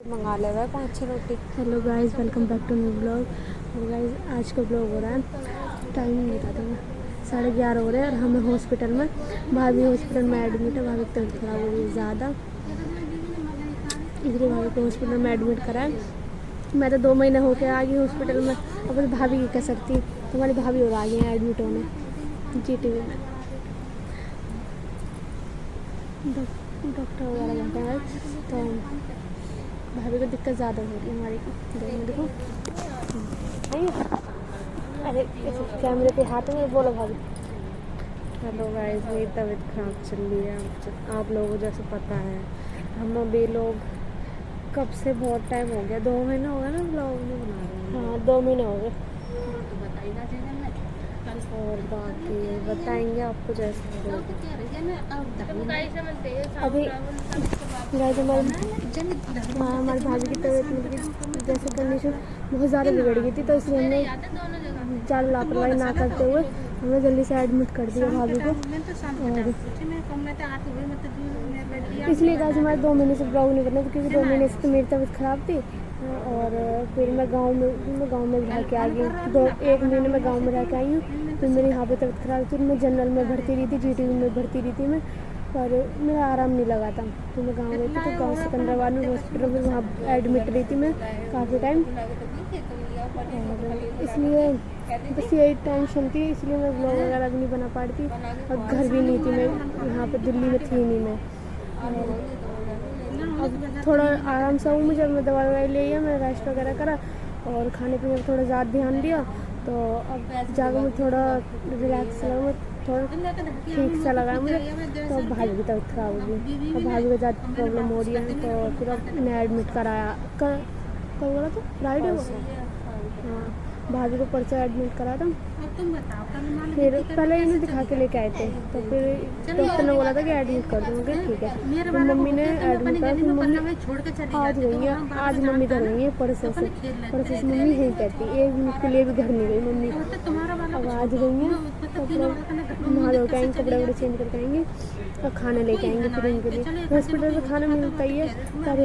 मंगा ले भाई 5-6 रोटी। Hello guys, welcome back to new blog. और गाइस आज का ब्लॉग हो रहा है, टाइम नहीं बता दूँगा, 11:30 हो रहे हैं और हमें हॉस्पिटल में, भाभी हॉस्पिटल में एडमिट है। भाभी की तबीयत ख़राब हो रही है ज़्यादा, इसलिए भाभी को हॉस्पिटल में एडमिट करा है। मैं तो 2 महीने हो के आ गई हॉस्पिटल में, अब तो भाभी की कह सकती, तो हमारी भाभी और आ गई हैं एडमिट होने GTV में। डॉक्टर वगैरह रहते हैं तो भाभी को दिक्कत ज़्यादा हो रही है हमारी को। देखो अरे कैमरे पे हाथ में बोलो भाभी। हेलो गाइस, मेरी तबीयत खराब चल रही है। आप लोगों को जैसे पता है, हम अभी लोग कब से बहुत टाइम हो गया, 2 महीने हो गए ना ब्लॉग नहीं बना रहे हैं। हाँ 2 महीने हो गए। और बाकी बताएंगे आपको जैसे अभी गाइस हमारी भाभी की तबीयत मतलब जैसे कंडीशन बहुत ज़्यादा बिगड़ गई थी, तो इसलिए हमने ज़्यादा लापरवाही ना करते हुए हमने जल्दी से एडमिट कर दिया भाभी को। और इसलिए गाइस हमारे 2 महीने से ब्लॉग नहीं करना, क्योंकि 2 महीने से तो मेरी तबीयत ख़राब थी। और फिर मैं गांव में रह के आ गई, 1 महीने में गांव में रह के आई हूँ। फिर मेरी यहाँ पे तबीयत ख़राब थी, मैं जनरल में भर्ती रही थी, GTV में भर्ती रही थी मैं, पर मेरा आराम नहीं लगा था। तो मैं गांव गई थी, तो गांव सिकंदराबाद में हॉस्पिटल में वहाँ एडमिट रही थी मैं काफ़ी टाइम। और इसलिए बस यही टेंशन थी, इसलिए मैं ब्लॉग वगैरह भी नहीं बना पा रही थी। और घर भी नहीं थी मैं, यहाँ पे दिल्ली में थी नहीं मैं। अब थोड़ा आराम से हूँ, मुझे मैं दवा ले लिया, मैं रेस्ट वगैरह करा और खाने पीने पर थोड़ा ज़्यादा ध्यान दिया, तो अब जाकर मुझे थोड़ा रिलैक्स लगा, थोड़ा ठीक सा लगा मुझे। तो अब भाभी की तबीयत ख़राब हो गई, अब भाभी को ज़्यादा प्रॉब्लम हो रही है, तो फिर अब इन्हें एडमिट कराया। कब बोला था? फ्राइडे को। हाँ, भाभी को परसों एडमिट करा था। फिर पहले इन्हें दिखा के लेके आए थे, तो फिर डॉक्टर ने बोला था कि एडमिट कर दूँगी, ठीक है। फिर मम्मी ने एडमिट करा, फिर मम्मी आज गई है, आज मम्मी घर गई है परसों से मम्मी यहीं कहती, 1 मिनट के लिए भी घर नहीं गई मम्मी। अब आज गई हैं, तो नहा धो के आएंगे, कपड़े वपड़े चेंज करके आएंगे और खाना लेके आएंगे फिर इनके लिए। हॉस्पिटल में खाना मिलता ही है, पर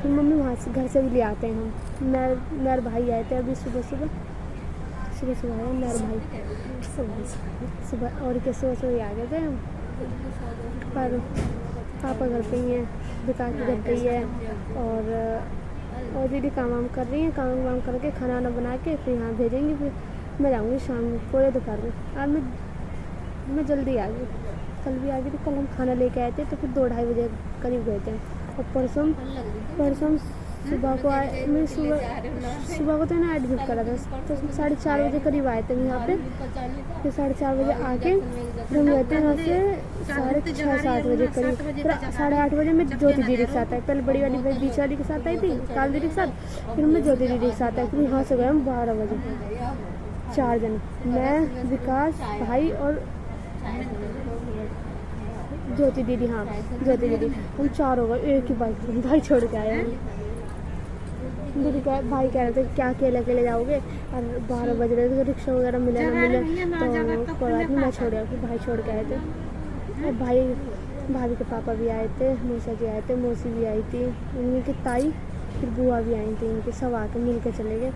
फिर मम्मी वहाँ से घर से भी ले आते हैं हम। मेरे भाई आए थे अभी सुबह आए मेरे भाई, सुबह और के सुबह आ गए थे हम। पर पापा घर पे ही हैं, विकास भी घर पे ही है, और दीदी काम वाम कर रही हैं, काम वाम करके खाना वाना बना के फिर यहाँ भेजेंगे। फिर मैं जाऊँगी शाम में, पूरे दोपहर में। आज मैं जल्दी आ गई, कल भी आ गई थी। कल हम खाना लेके आए थे, तो फिर 2-2:30 बजे करीब गए थे। और परसों सुबह को आए, मैं सुबह को तो ना एडमिट करा था, तो 4:30 बजे करीब आए थे यहाँ पे। फिर 4:30 बजे आके फिर हम गए थे यहाँ से 6:30-7 बजे करीब। फिर 8:30 बजे मैं ज्योति दीदी के साथ आई, पहले बड़ी वाली बीच वाली के साथ आई थी, काल दीदी के साथ, फिर मैं ज्योति दीदी के साथ आई। फिर यहाँ से गए हम 12 बजे, 4 जन, मैं, विकास भाई और ज्योति दीदी। हाँ ज्योति दीदी, हम 4 हो गए, एक ही भाई छोड़ के आए हैं। दीदी भाई कह रहे थे क्या अकेले जाओगे, और 12 बज रहे थे, तो रिक्शा वगैरह मिले ना मिले, तो कोई बात नहीं, मैं छोड़ गया। फिर भाई छोड़ के आए थे, और भाभी के पापा भी आए थे, मौसा जी आए थे, मौसी भी आई थी, उनकी ताई, फिर बुआ भी आई थी, उनके सब आके मिल के चले गए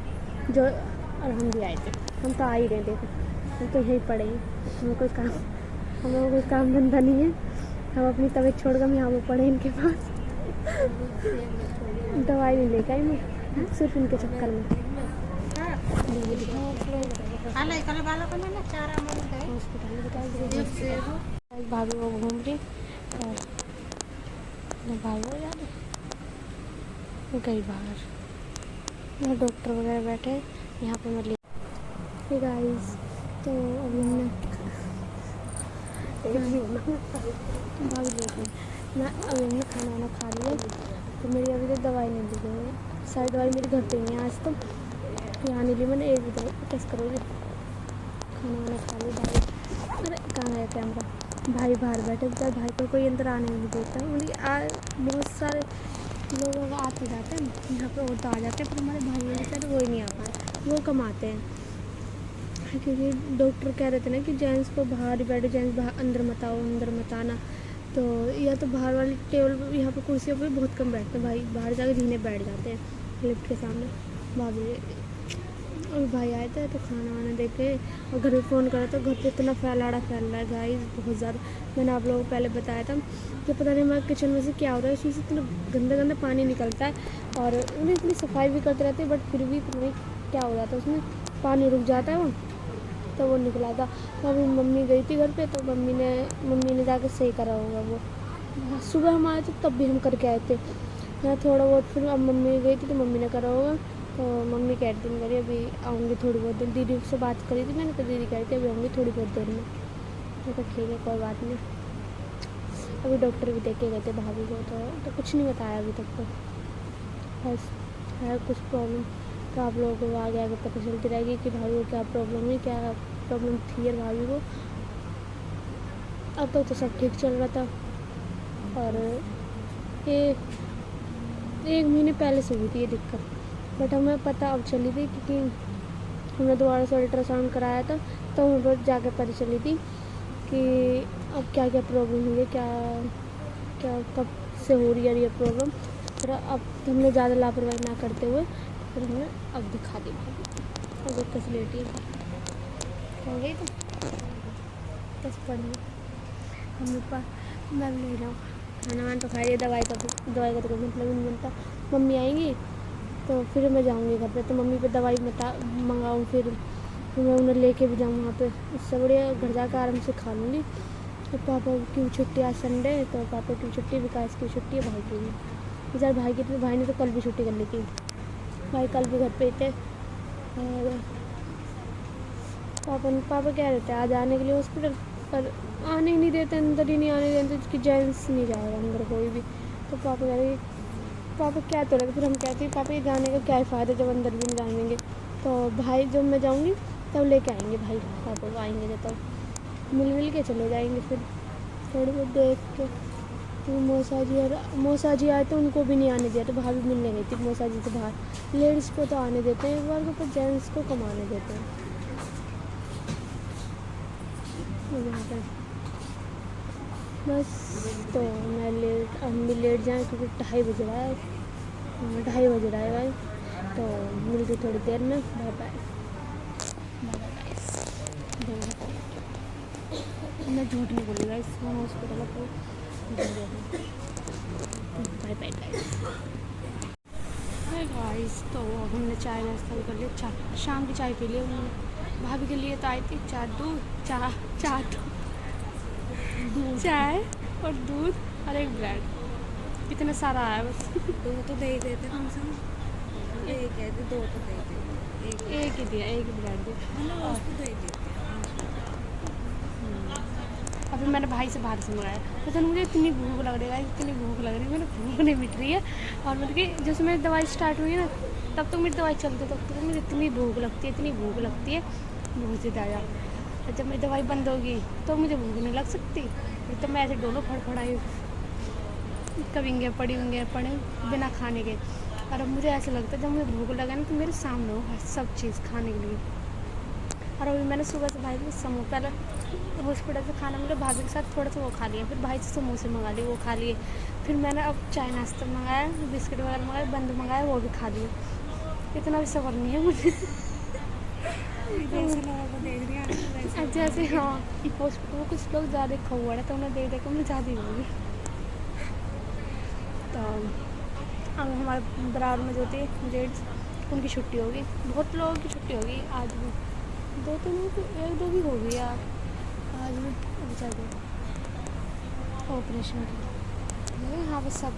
जो, और हम भी आए थे। हम तो आ ही रहे थे, हम तो यहीं पड़े हैं, हमें कोई काम धंधा नहीं है। हम अपनी तबीयत छोड़ कर यहाँ पर पड़े इनके पास। दवाई नहीं लेकर आई मैं, सिर्फ इनके चक्कर में। भाभी वो घूम रही, और भाई वो याद गई बाहर। यहाँ डॉक्टर वगैरह बैठे हैं, यहाँ पे मैं ले गाइस। तो अभी हमने हमने खाना वाना खा लिया, तो मेरी अभी तक दवाई नहीं ली गई है। सारी दवाई मेरे घर पे ही है आज, तो यहाँ नहीं ली मैंने, एक भी दवाई टेस्ट करोगे। खाना वाना खा लिया भाई, अरे कहाँ गया कैमरा, भाई बाहर बैठे बेचारे, भाई को कोई अंदर आने नहीं देता। मतलब बहुत सारे लोग आते जाते हैं यहाँ पे, और तो आ जाते हैं, पर हमारे भाई बेचारे वो ही नहीं आ पाए, वो कमाते हैं। क्योंकि डॉक्टर कह रहे थे ना कि जेंट्स को बाहर ही बैठे, जेंट्स बाहर अंदर मत आओ, अंदर मत आना, तो या तो बाहर वाली टेबल यहाँ पे कुर्सियों पे बहुत कम बैठते हैं भाई, बाहर जाके जीने बैठ जाते हैं लिफ्ट के सामने। भाभी और भाई आए थे तो खाना वाना दे के और घर पे फ़ोन करा तो घर पे इतना फैल रहा है गाइस बहुत ज़्यादा। मैंने आप लोगों को पहले बताया था कि पता नहीं हमारे किचन में से क्या हो रहा है, उसमें से इतना गंदा गंदा पानी निकलता है और उन्हें इतनी सफाई भी करते रहते हैं बट फिर भी पता नहीं क्या हो जाता है, उसमें पानी रुक जाता है वो, तो वो निकला था। तो अभी मम्मी गई थी घर पे तो मम्मी ने जाके सही करा होगा वो। सुबह हम आए थे तब भी हम करके आए थे मैं थोड़ा बहुत, फिर अब मम्मी गई थी तो मम्मी ने करा होगा। तो मम्मी कह रही थी मेरी अभी आऊँगी थोड़ी बहुत देर, दीदी से बात करी थी मैंने तो दीदी कह रही थी अभी आऊँगी थोड़ी बहुत देर में। मैं तो ठीक है कोई बात नहीं। अभी डॉक्टर भी देख के गए थे भाभी को तो कुछ नहीं बताया अभी तक तो, बस है कुछ प्रॉब्लम तो आप लोगों को आगे आगे पता चलती रहेगी कि भाभी को क्या प्रॉब्लम है, क्या प्रॉब्लम थी यार भाभी को। अब तक तो सब ठीक चल रहा था और एक महीने पहले से हुई थी ये दिक्कत, बट हमें पता अब चली थी क्योंकि हमने दोबारा से अल्ट्रासाउंड कराया था तो हमें पर जाकर पता चली थी कि अब क्या क्या प्रॉब्लम हुई है, क्या क्या कब से हो रही है ये प्रॉब्लम। फिर अब हमने ज़्यादा लापरवाही ना करते हुए फिर हमने अब दिखा दी भाभी। अब फैसिलिटी हो गई तो बस पढ़िए हम लोग पर मैं भी ले जाऊँ खाना वाना तो खाइए, दवाई का तो कोई मतलब ही नहीं बनता। मम्मी आएंगी तो फिर मैं जाऊँगी घर पे तो मम्मी पे दवाई मंगाऊँ, फिर मैं उन्हें लेके भी जाऊँ वहाँ पे, इससे बढ़िया घर जाकर आराम से खा लूँगी। तो पापा की छुट्टी आज संडे तो पापा की छुट्टी, विकास की छुट्टी है, भाई की भी इधर भाई की, तो भाई ने तो कल भी छुट्टी कर ली थी, भाई कल भी घर पे थे। और पापा कह रहे थे आज आने के लिए हॉस्पिटल पर आने ही नहीं देते, अंदर ही नहीं आने देते कि जेंट्स नहीं जाएगा अंदर कोई भी। तो पापा कह रहे पापा क्या तो रहे, फिर हम कहते हैं पापा ये जाने का क्या फ़ायदा जब अंदर भी नहीं जाएंगे। तो भाई जब मैं जाऊँगी तब लेके आएंगे भाई, पापा आएंगे तो मिल के चले जाएंगे। फिर थोड़ी बहुत देख के तो मौसा जी आए तो उनको भी नहीं आने दिया, तो भाभी मिलने गई थी मौसा जी से बाहर। लेडीज़ को तो आने देते हैं एक बार को, पर जेंट्स को कम आने देते हैं यहाँ पर। बस तो हम भी लेट जाएँ क्योंकि 2:30 बज रहा है, 2:30 बज रहा है भाई। तो मिलती थोड़ी देर में, बाय बाय। मैं झूठ नहीं बोलूँगा इस हॉस्पिटल को, बाय बाय गाइस। तो हमने चाय नाश्ता कर लिया, शाम की चाय पी लिया हमने। भाभी के लिए तो आई थी चाय और दूध और एक ब्रेड, इतना सारा आया बस। दो तो दे देते कम से कम, एक है तो दो तो दे देते, एक ही दिया, एक ही ब्रेड दिया और उसको दे देते। अभी मैंने भाई से बाहर से मंगाया, तो मुझे इतनी भूख लग रही है, इतनी भूख लग रही है, मेरी भूख नहीं मिट रही है। और मतलब कि जैसे मेरी दवाई स्टार्ट हुई है ना तब तो मेरी दवाई चलती तब तो मुझे इतनी भूख लगती है बहुत ज़्यादा। और जब मेरी दवाई बंद होगी तो मुझे भूख नहीं लग सकती, तो मैं ऐसे डोलो फड़फड़ाई कभी पड़े बिना खाने के। और अब मुझे ऐसा लगता है जब मुझे भूख लगा ना तो मेरे सामने हो सब चीज़ खाने के लिए। और अभी मैंने सुबह से भाई को पहले हॉस्पिटल से खाना मिला, भाभी के साथ थोड़ा सा वो खा लिया, फिर भाई से समोसे मंगा लिए वो खा लिए, फिर मैंने अब चाय नाश्ता मंगाया, बिस्किट वगैरह मंगाए, बंद मंगाया वो भी खा लिए। इतना भी सब्र नहीं है मुझे। जैसे हाँ हॉस्पिटल में कुछ लोग ज़्यादा खा है तो उन्हें देख देख मैं ज़्यादा ही होगी। तो अब हमारे बराबर में जो थे जेंट्स उनकी छुट्टी होगी, बहुत लोगों की छुट्टी होगी आज भी, 2-3 तो 1-2 भी हो गई यार आज भी। अब जाके ऑपरेशन की यहाँ पर सब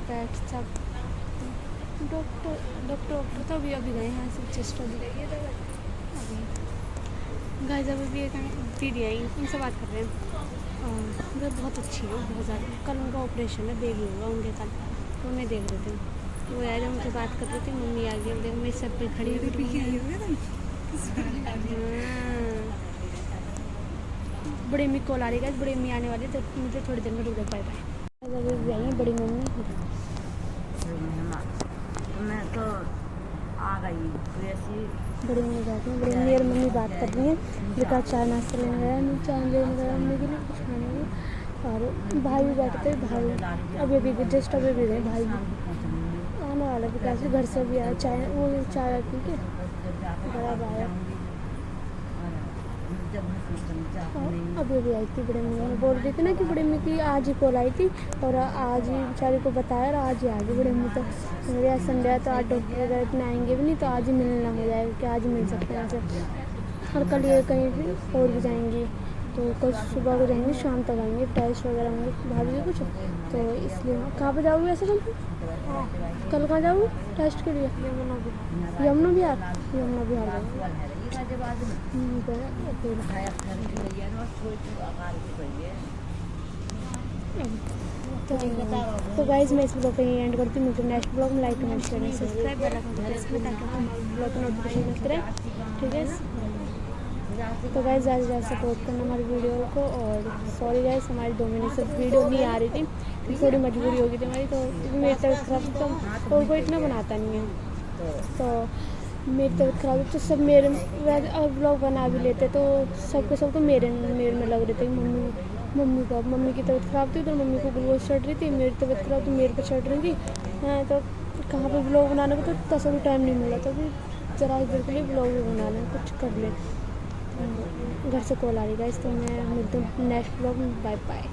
डॉक्टर तो अभी गए हैं, सिर्फ चेस्ट अभी गई है अभी। गाइस अभी भी एक दीदी आई, उनसे बात कर रहे हैं, वो बहुत अच्छी है, बहुत ज़्यादा। कल उनका ऑपरेशन है, बेबी होगा उनके कल, तो उन्हें देख रहे थे, वो यार उनसे बात कर रही थी। मम्मी आ गई, मेरे सर पे खड़ी हुई। बड़ी अम्मी कॉल आ रही है, बड़ी अम्मी आने वाली, तो मुझे थोड़ी देर में रुक जाए। बाय अभी आई बड़ी मम्मी, मैं तो आ गई वैसे। बड़ी मम्मी जाती हैं, बड़ी मम्मी बात कर रही हैं। विकास चाय नाश्ता लेने गया, चाय लेने गया मम्मी के लिए कुछ खाने में, और भाई भी बैठे थे, भाई अभी अभी जस्ट अभी भी गए, भाई आने वाला भी कैसे घर से भी आया, चाय वो चाय पी के बड़ा आया। अभी अभी आई थी बड़े मम्मी, बोल रही थी ना कि बड़े मम्मी की आज ही कॉल आई थी और आज ही बेचारी को बताया और आज ही आ गई बड़े मम्मी। तो मेरे आज संडे है तो आज डॉक्टर वगैरह इतना आएंगे भी नहीं, तो आज ही मिलना हो जाएगा कि आज ही मिल सकते हैं ऐसे। और कल ये कहीं भी और भी जाएंगी, तो कल सुबह को जाएंगे, शाम तक आएंगे, टेस्ट वगैरह होंगे भाभी कुछ, तो इसलिए कहाँ पर जाओगे वैसे कल कहाँ जाओगे टेस्ट के लिए? यमुना बिहार जाओगे। तो गाइस मैं इस ब्लॉग को यहीं एंड करती हूँ। मुझे नेक्स्ट ब्लॉग में like comment share subscribe bell icon को प्रेस करें ताकि आपको ब्लॉग का नोटिफिकेशन मिलते रहे, ठीक है। तो गाइस ज़्यादा से ज़्यादा सपोर्ट करना हमारी वीडियो को। और सॉरी गाइस हमारी 2 महीने से वीडियो नहीं आ रही थी, थोड़ी मजबूरी हो गई थी हमारी, तो मेरी तबीयत खराब तो कोई इतना बनाता नहीं है, तो मेरी तबीयत खराब है तो सब मेरे अगर ब्लॉग बना भी लेते तो सबके सब तो मेरे में लग रहे थे। मम्मी की तबीयत ख़राब थी तो मम्मी को ग्लूकोज चढ़ रही थी, मेरी तबीयत ख़राब तो मेरे पे चढ़ रही थी। हाँ तो कहाँ पे ब्लॉग बनाने को तो तसा भी टाइम नहीं मिला, तो फिर ज़रा इधर के लिए ब्लॉग भी बना लें, कुछ कर लें। घर से कॉल आ रही है, तो मैं मिलती हूँ नेक्स्ट ब्लॉग में। Bye bye.